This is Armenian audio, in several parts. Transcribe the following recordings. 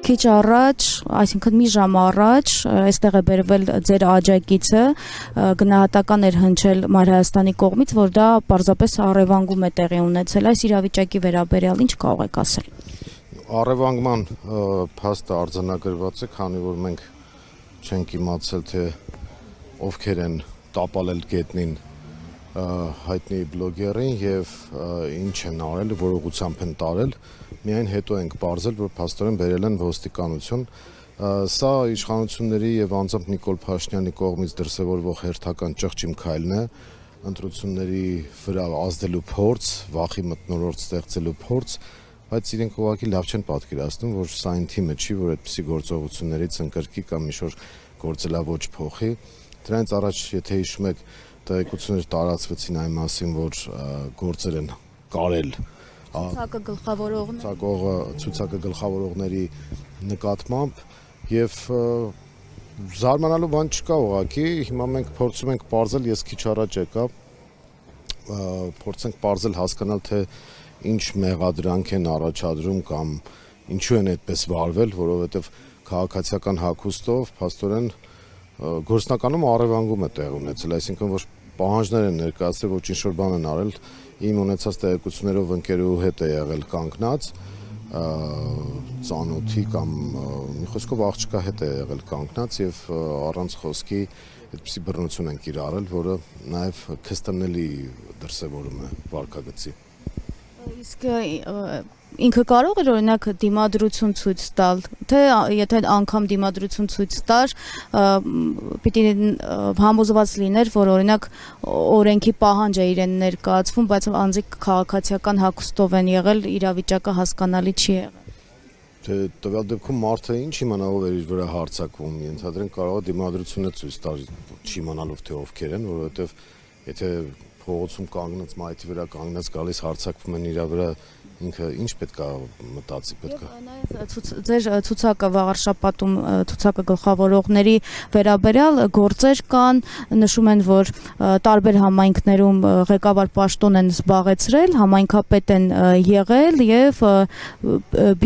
քիչ առաջ, այսինքն մի ժամ առաջ, այստեղ է բերվել ձեր աջակիցը, գնահատական էր հնչել Մայր Հայաստանի կողմից, որ դա պարզապես առևանգում է տեղի ունեցել, այս իրավիճակի վերաբերյալ ինչ կարող եք ասել։ Առևանգման փաստը արձանագրված է, քանի որ մենք չենք իմացել, թե ովքեր են տապալել գետնին հայտնի բլոգերին եւ ինչ են արել, որողությամբ են տարել, միայն հետո ենք պարզել, որ փաստորեն բերել են ոստիկանություն։ Սա իշխանությունների եւ անձամբ Նիկոլ Փաշինյանի կողմից դրսեւորվող հերթական ճղճիմ քայլն է, ընտրությունների վրա ազդելու փորձ, վախի մթնոլորտ ստեղծելու փորձ, բայց իրենք ուղղակի լավ չեն պատկերացնում, որ սա այն թիմը չի, որ այդպիսի գործողություններից ընկրկի կամ ինչ-որ գործելավոճ փոխի։ Դրանից առաջ, եթե հիշում եք, տեղեկություններ տարածվեցին այն մասին, որ գործեր են կարել ցուցակը գլխավորողների նկատմամբ եւ զարմանալու բան չկա ուղղակի, հիմա մենք փորձում ենք պարզել, ես քիչ առաջ եկա, փորձենք պարզել հասկանալ, թե ինչ մեղադրանք են առաջադրում կամ ինչու են այդպես վարվել, որովհետեւ քաղաքացիական հագուստով փաստորեն գործնականում առևանգում է տեղ ունեցել, այսինքն որ պահանջներ են ներկայացրել, որ ինչ-որ բան են արել, իմ ունեցած տեղեկություններով ընկերուհու հետ է եղել կանգնած, ծանոթի կամ մի խոսքով աղջկա հետ է եղել կանգնած եւ առանց խոսքի այդպիսի բռնություն են կիրառել, որը նաեւ քստանելի դրսեւորում է վարքագծի։ Իսկ ինքը կարող էր օրինակ դիմադրություն ցույց տալ, թե եթե անգամ դիմադրություն ցույց տար, պիտի համոզված լիներ, որ օրինակ օրենքի պահանջ է իրեն ներկայացվում, բայց անձիկ քաղաքացիական հագուստով են եղել, իրավիճակը հասկանալի չի եղել։ Թե տվյալ դեպքում մարդը ինչ իմանա ով էր իր վրա հարձակվում, ենթադրենք կարող է դիմադրությունը ցույց տալ, չիմանալով թե ովքեր են, որովհետև եթե փողոցում կանգնած մայթի վրա կանգնած գալիս հարձակվում են իր վրա, ինքը ինչ պետք է մտածի, պետք է։ Նաև ձեր ցուցակը վաղար շաբաթում ցուցակը գլխավորողների վերաբերյալ գործեր կան, նշում են, որ տարբեր համայնքներում ղեկավար պաշտոն են զբաղեցրել, համայնքապետ են եղել եւ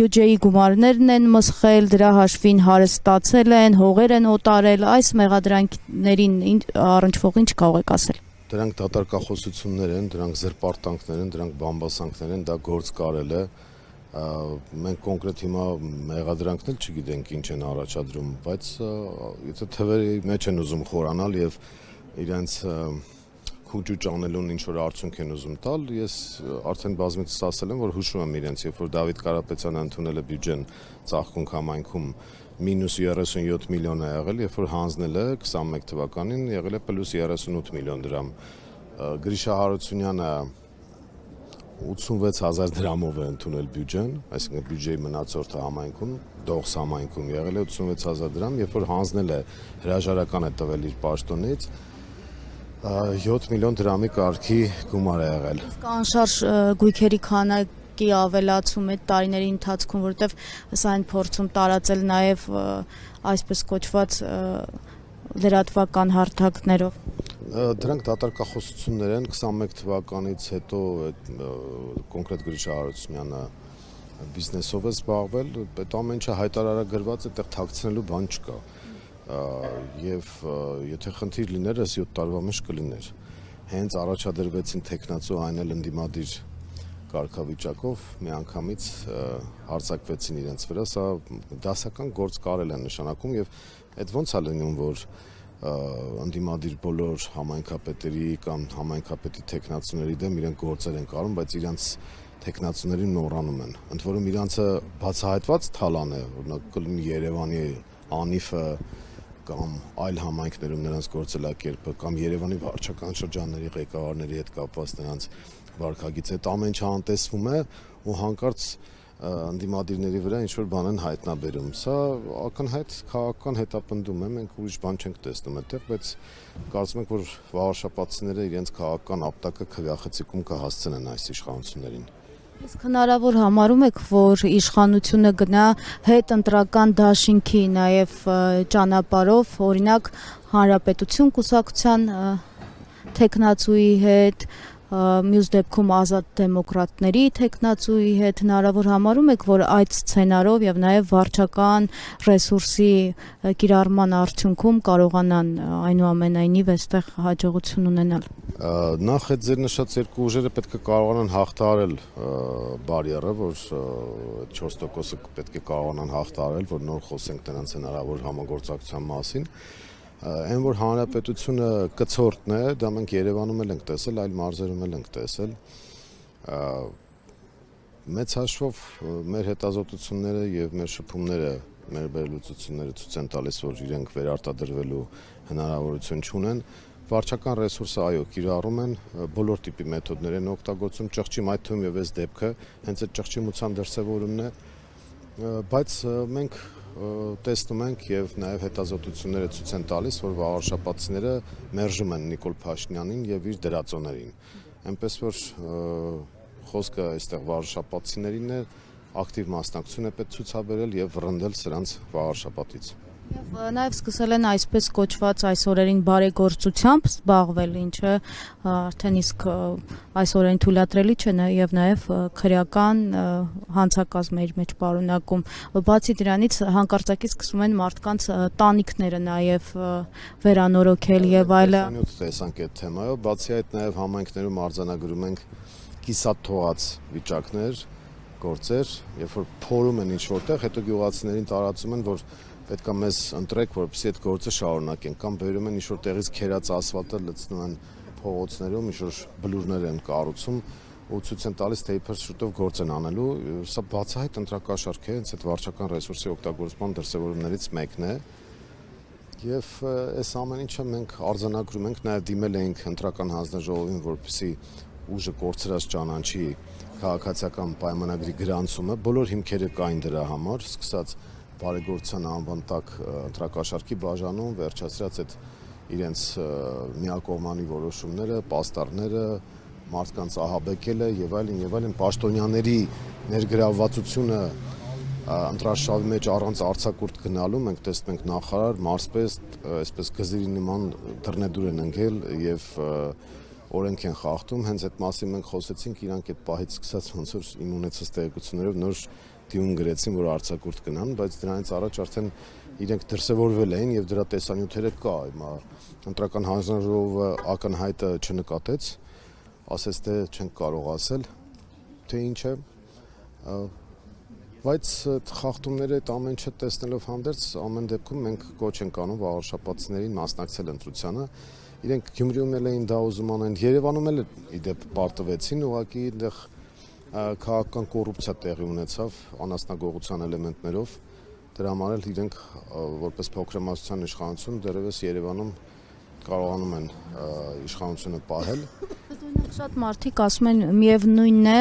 բյուջեի գումարներն են մսխել, դրա հաշվին հարստացել են, հողեր են օտարել, այս մեղադրանքներին առնչվող ինչ կարող եք ասել։ Դրանք դատարկախոսություններ են, դրանք զրպարտանքներ են, դրանք բամբասանքներ են, դա գործ կարել է, մենք կոնկրետ հիմա մեղադրանքն էլ չգիտենք ինչ են առաջադրում, բայց եթե թվերի մեջ են ուզում խորանալ եւ իրենց քուջուճ անելուն ինչ-որ արդյունք են ուզում տալ, ես արդեն բազմիցս ասել եմ, որ հուշում եմ իրենց, երբ որ Դավիթ Կարապետյանը ընդունել է բյուջեն Ծաղկունք համայնքում մինուս 37 միլիոն է եղել, երբ որ հանձնել է 21 թվականին եղել է պլյուս 38 միլիոն դրամ։ Գրիշա Հարությունյանը 86,000 դրամով է ընդունել բյուջեն, այսինքն բյուջեի մնացորդը համայնքում, Դողս համայնքում եղել է 86,000 դրամ, երբ որ հանձնել է հրաժարական է տվել իր պաշտոնից 7 միլիոն դրամի կարգի գումար է եղել։ Իսկ անշարժ գույքերի քանակի ավելացում է տարիների ընթացքում, որտեղ սա են փորձում տարածել նաև այսպես կոչված լրատվական հարթակներով։ Դրանք դատարկախոսություններ են 21 թվականից հետո կոնկրետ Գրիշա Հարությունյանը բիզնեսով է զբաղվել, այդ ամեն ինչը հայտարարագրված է, այդտեղ թաքցնելու բան չկա։ Եվ եթե խնդիր լիներ, այս 7 տարվա մեջ կլիներ։ Հենց առաջադրվեցին տեխնացու այն էլ ընդդիմադիր կարգավիճակով միանգամից հարձակվեցին իրենց վրա, սա դասական գործ կարել են նշանակում եւ այդ ոնց է լինում, որ ընդդիմադիր բոլոր համայնքապետերի կամ համայնքապետի տեխնացուների դեմ իրենք գործեր են կարում, բայց իրենց տեխնացուներին մոռանում են։ Ընդ որում իրանցը բացահայտված թալան է, օրինակ կլինի Երևանի Անիֆը կամ այլ համայնքներում նրանց գործելակերպը կամ Երևանի վարչական շրջանների ղեկավարների հետ կապված նրանց վարքագիծ, այդ ամեն ինչը անտեսվում է ու հանկարծ ընդդիմադիրների վրա ինչ-որ բան են հայտնաբերում։ Սա ակնհայտ քաղաքական հետապնդում է, մենք ուրիշ բան չենք տեսնում այդտեղ, բայց կարծում ենք, որ վաղաշաբաթցիները իրենց քաղաքական ապտակը քվեախցիկում կհասցնեն այս իշխանություններին։ Իսկ հնարավոր համարում եք, որ իշխանությունը գնա հետընտրական դաշինքի նաև ճանապարհով, օրինակ Հանրապետություն կուսակցության տեխնացուի հետ, մյուս դեպքում ազատ դեմոկրատների տեխնացուի հետ հնարավոր համարում եք, որ այդ սցենարով եւ նաեւ վարչական ռեսուրսի կիրառման արդյունքում կարողանան այնուամենայնիվ այստեղ հաջողություն ունենալ։ Նախ այդ ձեր նշած երկու ուժերը պետք է կարողանան հաղթահարել բարիերը, որ 4%-ը պետք է կարողանան հաղթահարել, որ նոր խոսենք նրանց հնարավոր համագործակցության մասին։ Այն որ հանրապետությունը կցորդն է, դա մենք Երևանում էլ ենք տեսել, այլ մարզերում էլ ենք տեսել։ Մեծ հաշվով մեր հետազոտությունները եւ մեր շփումները, մեր վերլուծությունները ցույց են տալիս, որ իրենք վերարտադրվելու հնարավորություն չունեն։ Վարչական ռեսուրսը այո, կիրառում են, բոլոր տիպի մեթոդներ են օգտագործում, ճղճի այդ թվում եւ այս դեպքը հենց այդ ճղճիմության դրսևորումն է, բայց մենք տեսնում ենք եւ նաեւ հետազոտությունները ցույց են տալիս, որ վաղարշապատցիները մերժում են Նիկոլ Փաշինյանին եւ իր դրածոներին։ Այնպես որ խոսքը այստեղ վաղարշապատցիներին է, ակտիվ մասնակցություն է պետք ցուցաբերել եւ վռնդել սրանց վաղարշապատից։ Եվ նաև սկսել են այսպես կոչված այս օրերին բարեգործությամբ զբաղվել, ինչը արդեն իսկ այս օրերին թույլատրելի չէ եւ նաև քրեական հանցակազմ իր մեջ պարունակում։ Բացի դրանից հանկարծակի սկսում են մարդկանց տանիքները նաև վերանորոգել եւ այլը։ Տեսանք այդ թեմայով, բացի այդ նաև համայնքներում արձանագրում ենք կիսատ թողած վիճակներ, գործեր, երբ որ փորում են ինչ որտեղ, հետո գյուղացիներին տարածում են, որ պետք է մեզ ընտրեք, որպեսզի այդ գործը շարունակեն, կամ բերում են ինչ-որ տեղից քերած ասֆալտը լցնում են փողոցներում, ինչ-որ բլուրներ են կառուցում ու ցույց են տալիս, թե իբր շուտով գործ են անելու։ Սա բացահայտ ընտրակաշառք է, հենց այդ վարչական ռեսուրսի օգտագործման դրսևորումներից մեկն է։ Եվ այս ամեն ինչը մենք արձանագրում ենք, նաև դիմել ենք ընտրական հանձնաժողովին, որպեսզի ուժը կորցրած ճանաչի քաղաքացիական պայմանագրի գրանցումը, բոլոր հիմքերը կային դրա համար, սկսած բարեգործության անվան տակ ընտրակաշառքի բաժանում, վերջացրած այդ իրենց միակողմանի որոշումները, պաստառները, մարդկանց ահաբեկելը եւ այլն, պաշտոնյաների ներգրավվածությունը ընտրաշավի մեջ առանց արձակուրդ գնալու, մենք տեսնում ենք նախարար, մարզպետ, այսպես գզիրի նման դռնեդուր են ընկել եւ օրենք են խախտում, հենց այդ մասին մենք խոսեցինք, իրանք այդ պահից սկսած ոնց որ իմ ունեցած տեղեկություններով նոր դիուն գրեցին, որ արձակուրդ գնան, բայց դրանից առաջ արդեն իրենք դրսևորվել էին եւ դրա տեսանյութերը կա, հիմա ընտրական հանձնաժողովը ակնհայտը չնկատեց, ասես թե չենք կարող ասել, թե ինչ է, բայց խախտումները այդ ամեն ինչը տեսնելով հանդերձ ամեն դեպքում մենք կոչ ենք անում վաղարշապատցիներին մասնակցել ընտրությանը։ Իրենք Գյումրիում էլ էին դա ուզում անեն, Երևանում էլ իդեպ պարտվեցին, ուղղակի այնտեղ քաղաքական կոռուպցիա տեղի ունեցավ անասնագողության էլեմենտներով, դրա համար էլ իրենք որպես փոքրամասնության իշխանություն դեռևս Երևանում կարողանում են իշխանությունը պահել։ Օրինակ շատ մարդիկ ասում են միևնույնն է,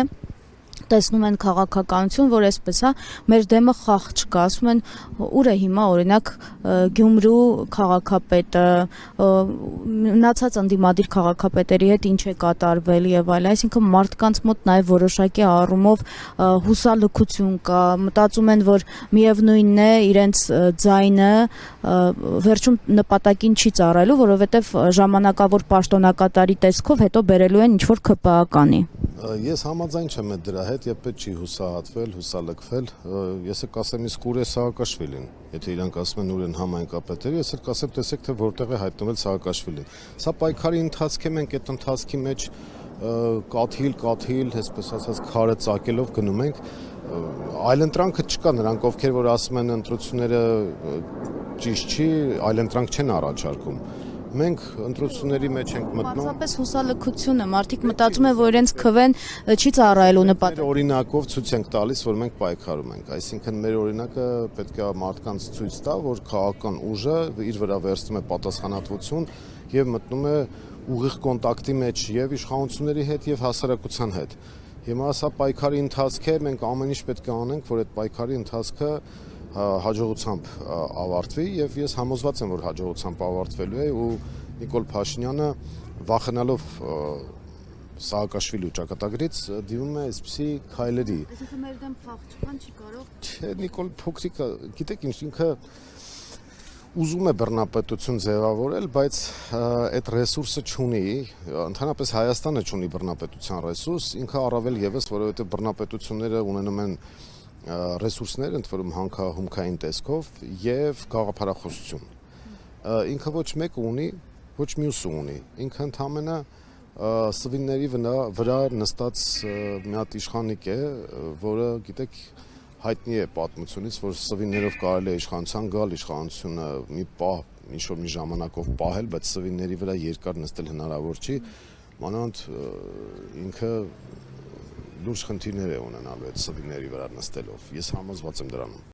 տեսնում են քաղաքականություն, որ այսպես է, մեր դեմը խաղ չկա, ասում են ուր է հիմա օրինակ Գյումրու քաղաքապետը, մնացած ընդդիմադիր քաղաքապետերի հետ ինչ է կատարվել եւ այլն, այսինքն մարդկանց մոտ նաեւ որոշակի առումով հուսալքություն կա, մտածում են, որ միևնույնն է իրենց ձայնը վերջում նպատակին չի ծառայելու, որովհետեւ ժամանակավոր պաշտոնակատարի տեսքով հետո բերելու են ինչ որ ԿՊԱ-կանի։ Ես համաձայն չեմ դրա հետ, եւ պետք չի հուսահատվել, հուսալքվել։ Ես կասեմ իսկ ուր է Սաակաշվիլին։ Եթե իրանք ասում են ուր են համայնքապետերը, ես կասեմ տեսեք թե որտեղ է հայտնվել Սաակաշվիլին։ Սա պայքարի ընթացք է, մենք այդ ընթացքի մեջ կաթիլ, այսպես ասած, քարը ծակելով գնում ենք։ Այլընտրանքը չկա, նրանք ովքեր որ ասում են ընտրությունները ճիշտ չի, այլընտրանք չեն առաջարկում։ Մենք ընտրությունների մեջ ենք մտնում։ Պարզապես հուսալքությունը, մարդիկ մտածում են, որ իրենց քվեն չի ծառայելու նպատակին։ Մեր օրինակով ցույց ենք տալիս, որ մենք պայքարում ենք, այսինքն մեր օրինակը պետք է մարդկանց ցույց տա, որ քաղաքական ուժը իր վրա վերցնում է պատասխանատվություն եւ մտնում է ուղիղ կոնտակտի մեջ եւ իշխանությունների հետ եւ հասարակության հետ։ Հիմա սա պայքարի ընթացք է, մենք ամեն ինչ պետք է անենք, որ այդ պայքարի ընթացքը հաջողությամբ ավարտվի եւ ես համոզված եմ, որ հաջողությամբ ավարտվելու է ու Նիկոլ Փաշինյանը վախենալով Սաակաշվիլի ճակատագրից դիմում է այսպիսի քայլերի։ Այսինքն մեր դեմ խաղ չկան, չի կարող։ Չէ, Նիկոլ փոքրիկը, գիտեք ինչ, ինքը ուզում է բռնապետություն ձևավորել, բայց այդ ռեսուրսը չունի, ընդհանրապես Հայաստանը չունի բռնապետության ռեսուրս, ինքը առավել եւս, որովհետեւ բռնապետությունները ունենում են ռեսուրսներ, ընդ որում հումքային տեսքով եւ գաղափարախոսություն։ Ինքը ոչ մեկը ունի, ոչ մյուսը ունի։ Ինքը ընդհանրապես սվինների վրա նստած մի հատ իշխանիկ է, որը, գիտեք, հայտնի է պատմությունից, որ սվիններով կարելի է իշխանության գալ, իշխանությունը մի պահ, ինչ-որ մի ժամանակով պահել, բայց սվինների վրա երկար նստել հնարավոր չի, մանավանդ ինքը լուրջ խնդիրներ է ունենալու այդ սվինների վրա նստելով։ Ես համոզված եմ դրանում։